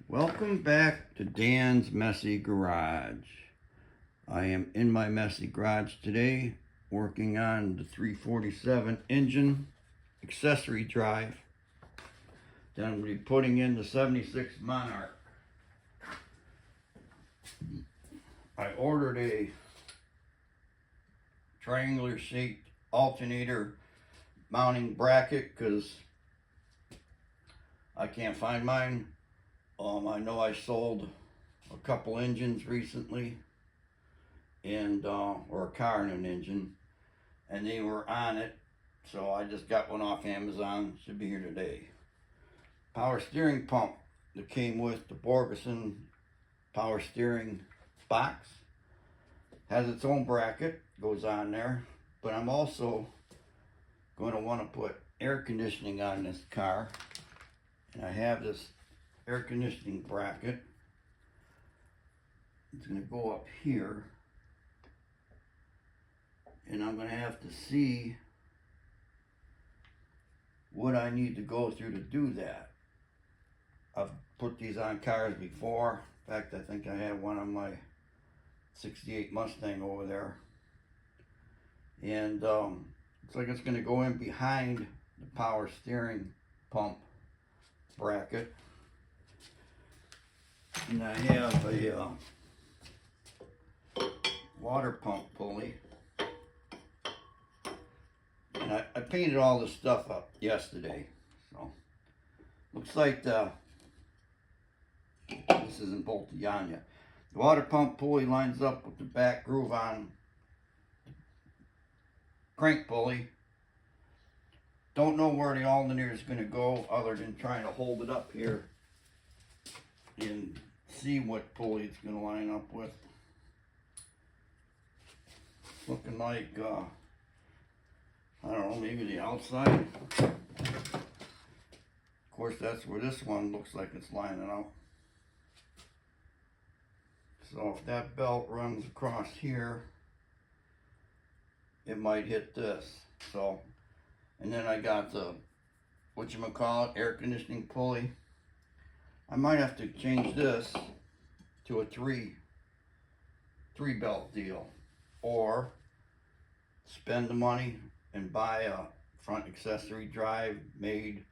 Welcome back to Dan's Messy Garage. I am in my messy garage today working on the 347 engine accessory drive. Then I'm going to be putting in the 76 Monarch. I ordered a triangular shaped alternator mounting bracket because I can't find mine. I know I sold a couple engines recently, and or a car and an engine, and they were on it, so I just got one off Amazon. Should be here today. Power steering pump that came with the Borgeson power steering box has its own bracket, goes on there, but I'm also going to want to put air conditioning on this car, and I have this air conditioning bracket. It's going to go up here, and I'm going to have to see what I need to go through to do that. I've put these on cars before. In fact, I think I had one on my 68 Mustang over there, and looks like it's going to go in behind the power steering pump bracket. And I have a water pump pulley, and I painted all this stuff up yesterday, so looks like this isn't bolted on yet. The water pump pulley lines up with the back groove on crank pulley. Don't know where the alternator is going to go other than trying to hold it up here and see what pulley it's going to line up with. Looking like, I don't know, maybe the outside. Of course, that's where this one looks like it's lining up. So if that belt runs across here, it might hit this. So, and then I got the, whatchamacallit, air conditioning pulley. I might have to change this to a three belt deal, or spend the money and buy a front accessory drive made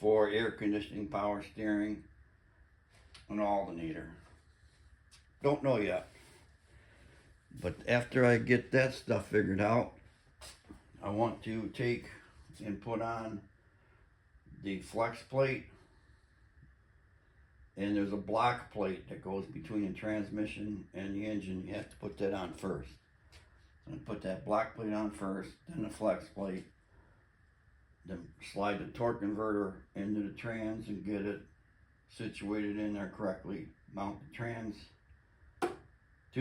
for air conditioning, power steering, and alternator. Don't know yet, but after I get that stuff figured out, I want to take and put on the flex plate. And there's a block plate that goes between the transmission and the engine. You have to put that on first. So I put that block plate on first, then the flex plate, then slide the torque converter into the trans and get it situated in there correctly. Mount the trans to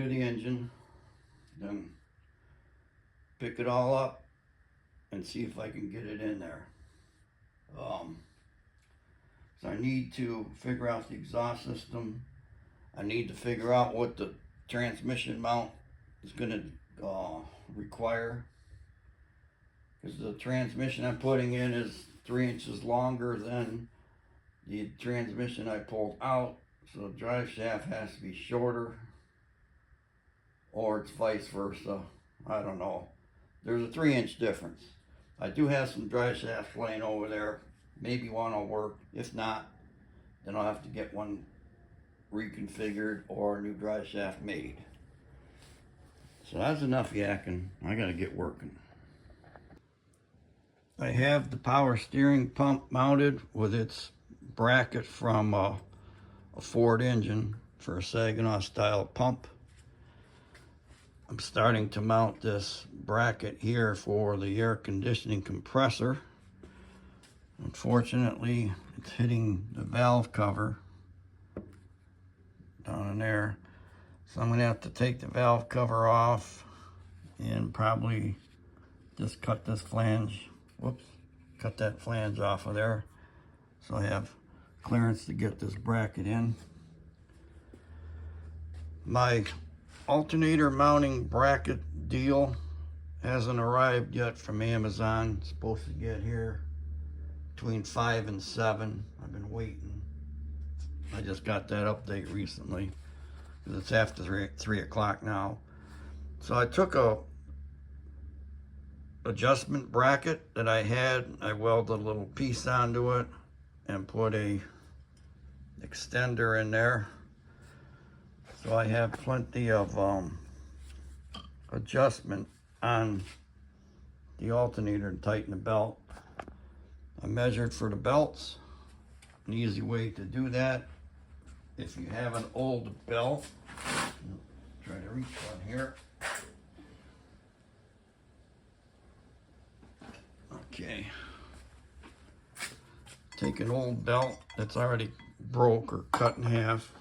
the engine, then pick it all up and see if I can get it in there. So I need to figure out the exhaust system. I need to figure out what the transmission mount is going to require, because the transmission I'm putting in is 3 inches longer than the transmission I pulled out, so the drive shaft has to be shorter, or it's vice versa. I don't know. There's a 3-inch difference. I do have some drive shafts laying over there. Maybe one will work. If not, then I'll have to get one reconfigured or a new drive shaft made. So that's enough yakking. I gotta get working. I have the power steering pump mounted with its bracket from a Ford engine for a Saginaw style pump. I'm starting to mount this bracket here for the air conditioning compressor. Unfortunately, it's hitting the valve cover down in there. So I'm going to have to take the valve cover off and probably just cut this flange. Whoops. Cut that flange off of there, so I have clearance to get this bracket in. My alternator mounting bracket deal hasn't arrived yet from Amazon. It's supposed to get here between 5 and 7. I've been waiting I just got that update recently. It's after 3 o'clock now. So I took a adjustment bracket that I had. I welded a little piece onto it and put a extender in there. So I have plenty of adjustment on the alternator to tighten the belt. I measured for the belts. An easy way to do that, if you have an old belt, try to reach one here. Okay. Take an old belt that's already broke or cut in half,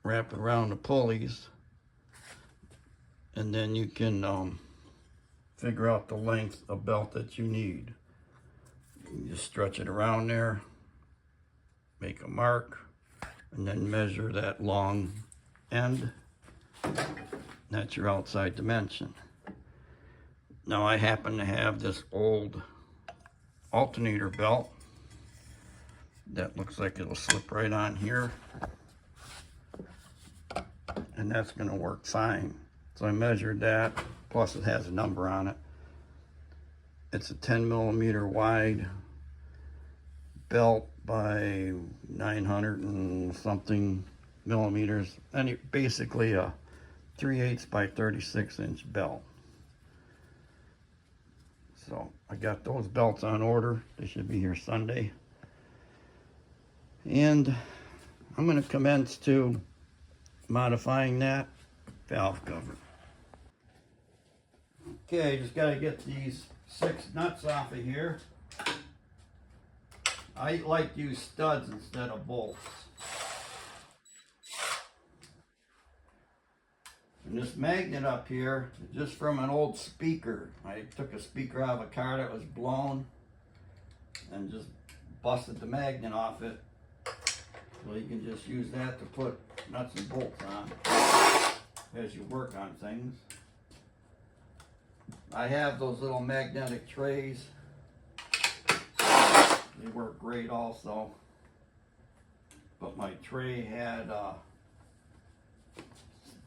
wrap it around the pulleys, and then you can figure out the length of belt that you need. You just stretch it around there, make a mark, and then measure that long end. That's your outside dimension. Now I happen to have this old alternator belt that looks like it'll slip right on here, and that's going to work fine. So I measured that, plus it has a number on it. It's a 10 millimeter wide belt by 900 and something millimeters, and basically a 3/8 by 36 inch belt. So I got those belts on order. They should be here Sunday. And I'm going to commence to modifying that valve cover. Okay, just got to get these 6 nuts off of here. I like to use studs instead of bolts. And this magnet up here is just from an old speaker. I took a speaker out of a car that was blown and just busted the magnet off it. So you can just use that to put nuts and bolts on as you work on things. I have those little magnetic trays. They work great also. But my tray had a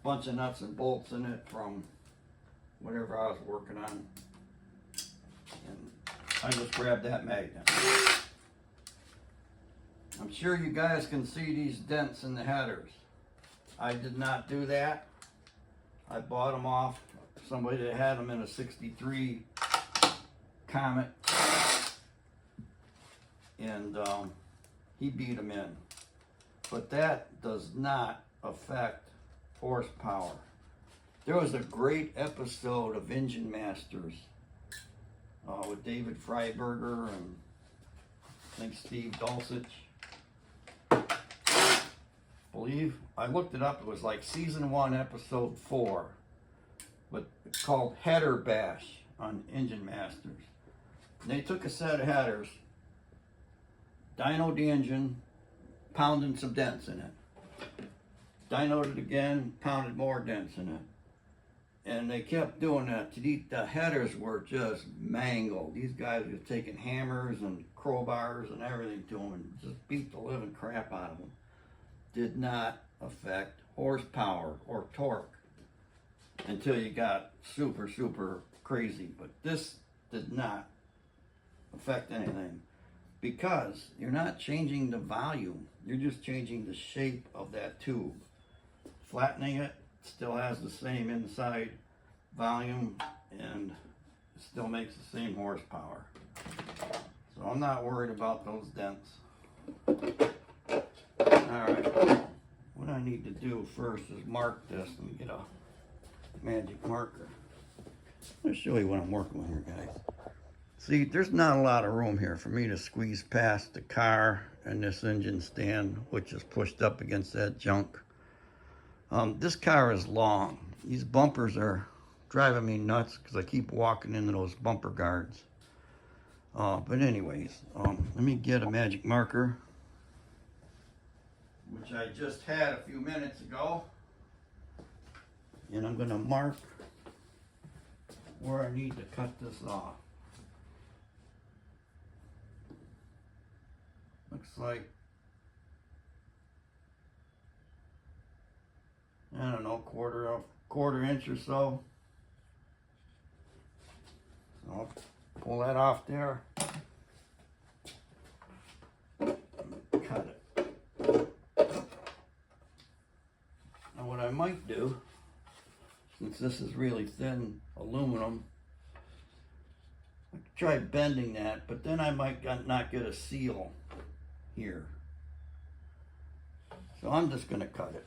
bunch of nuts and bolts in it from whatever I was working on. And I just grabbed that magnet. I'm sure you guys can see these dents in the headers. I did not do that. I bought them off somebody that had them in a 63 Comet, and he beat them in. But that does not affect horsepower. There was a great episode of Engine Masters with David Freiberger and I think Steve Dulcich. I looked it up, it was like season 1 episode 4, but it's called Header Bash on Engine Masters. And they took a set of headers, dynoed the engine, pounded some dents in it, dynoed it again, pounded more dents in it, and they kept doing that. The headers were just mangled. These guys were taking hammers and crowbars and everything to them and just beat the living crap out of them. Did not affect horsepower or torque until you got super crazy, but this did not affect anything because you're not changing the volume, you're just changing the shape of that tube. Flattening it still has the same inside volume and it still makes the same horsepower. So I'm not worried about those dents. Alright, what I need to do first is mark this and get a magic marker. Let me show you what I'm working with here, guys. See, there's not a lot of room here for me to squeeze past the car and this engine stand, which is pushed up against that junk. This car is long. These bumpers are driving me nuts because I keep walking into those bumper guards. But anyways, let me get a magic marker, which I just had a few minutes ago. And I'm going to mark where I need to cut this off. Looks like I don't know, quarter inch or so. So I'll pull that off there. Cut it. Now what I might do, since this is really thin aluminum, I could try bending that, but then I might not get a seal here. So I'm just going to cut it.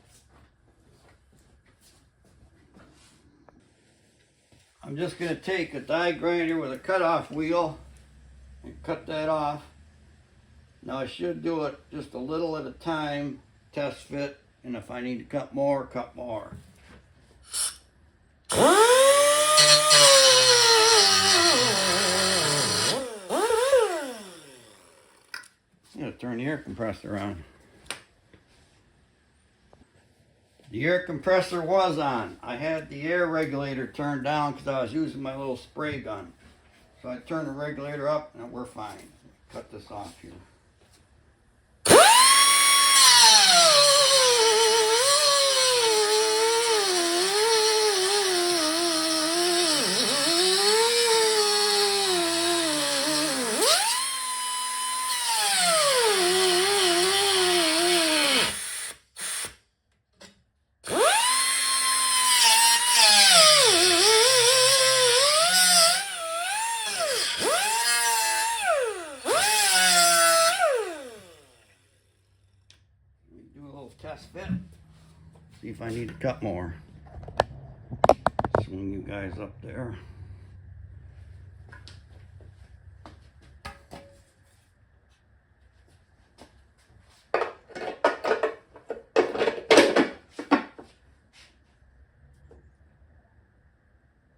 I'm just going to take a die grinder with a cutoff wheel and cut that off. Now I should do it just a little at a time, test fit, and if I need to cut more, cut more. I'm going to turn the air compressor on. The air compressor was on. I had the air regulator turned down because I was using my little spray gun. So I turned the regulator up and we're fine. Cut this off here. Test fit. See if I need to cut more. Swing you guys up there.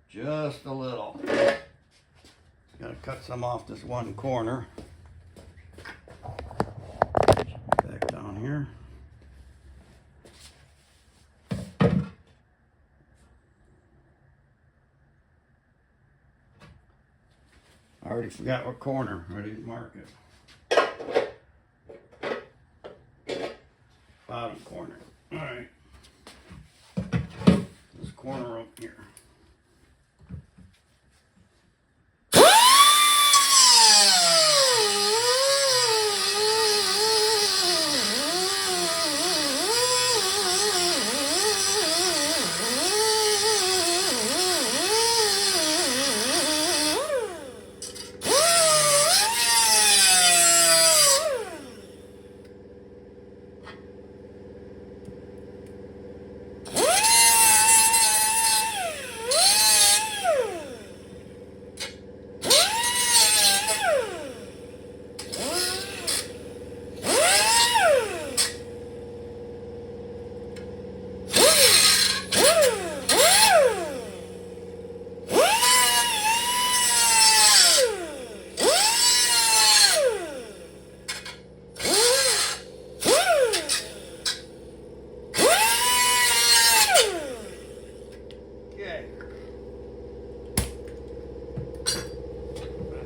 Just a little. Gotta cut some off this one corner. Back down here. I already forgot what corner. I didn't mark it. Bottom corner. Alright. This corner up here.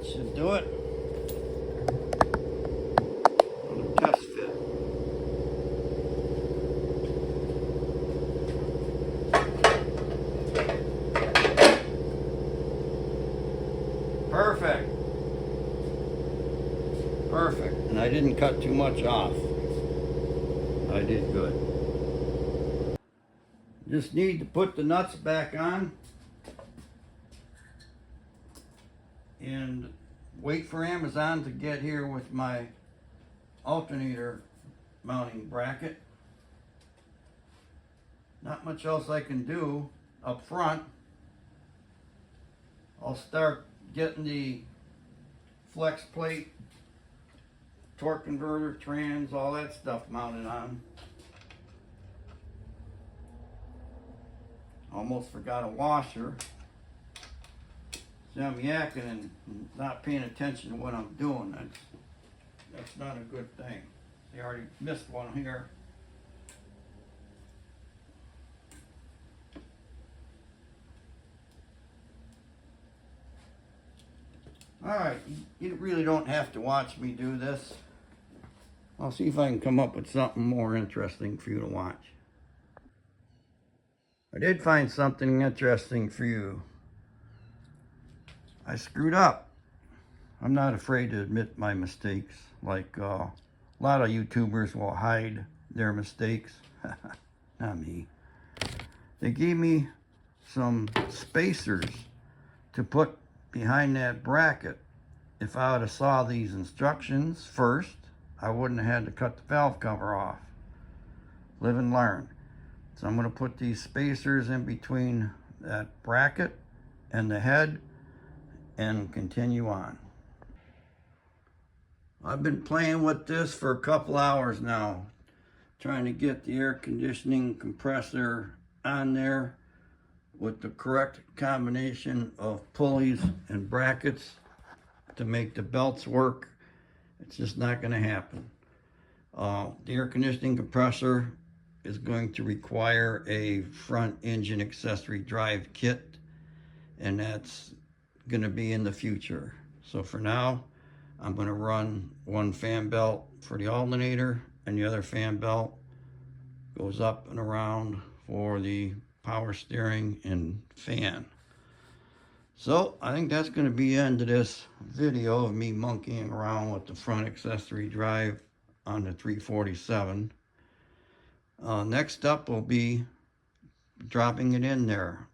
Should do it. Test fit. Perfect. Perfect. And I didn't cut too much off. I did good. Just need to put the nuts back on and wait for Amazon to get here with my alternator mounting bracket. Not much else I can do up front. I'll start getting the flex plate, torque converter, trans, all that stuff mounted on. Almost forgot a washer. See, I'm yakking and not paying attention to what I'm doing. That's not a good thing. They already missed one here. Alright, you really don't have to watch me do this. I'll see if I can come up with something more interesting for you to watch. I did find something interesting for you. I screwed up. I'm not afraid to admit my mistakes. Like a lot of YouTubers will hide their mistakes. Not me. They gave me some spacers to put behind that bracket. If I would have saw these instructions first, I wouldn't have had to cut the valve cover off. Live and learn. So I'm going to put these spacers in between that bracket and the head and continue on. I've been playing with this for a couple hours now, trying to get the air conditioning compressor on there with the correct combination of pulleys and brackets to make the belts work. It's just not going to happen. The air conditioning compressor is going to require a front engine accessory drive kit, and that's going to be in the future. So for now, I'm going to run one fan belt for the alternator, and the other fan belt goes up and around for the power steering and fan. So I think that's going to be the end of this video of me monkeying around with the front accessory drive on the 347. Next up will be dropping it in there,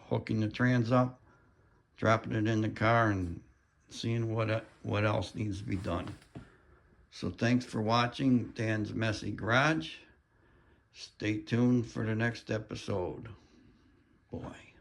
hooking the trans up, dropping it in the car, and seeing what else needs to be done. So thanks for watching Dan's Messy Garage. Stay tuned for the next episode. Boy.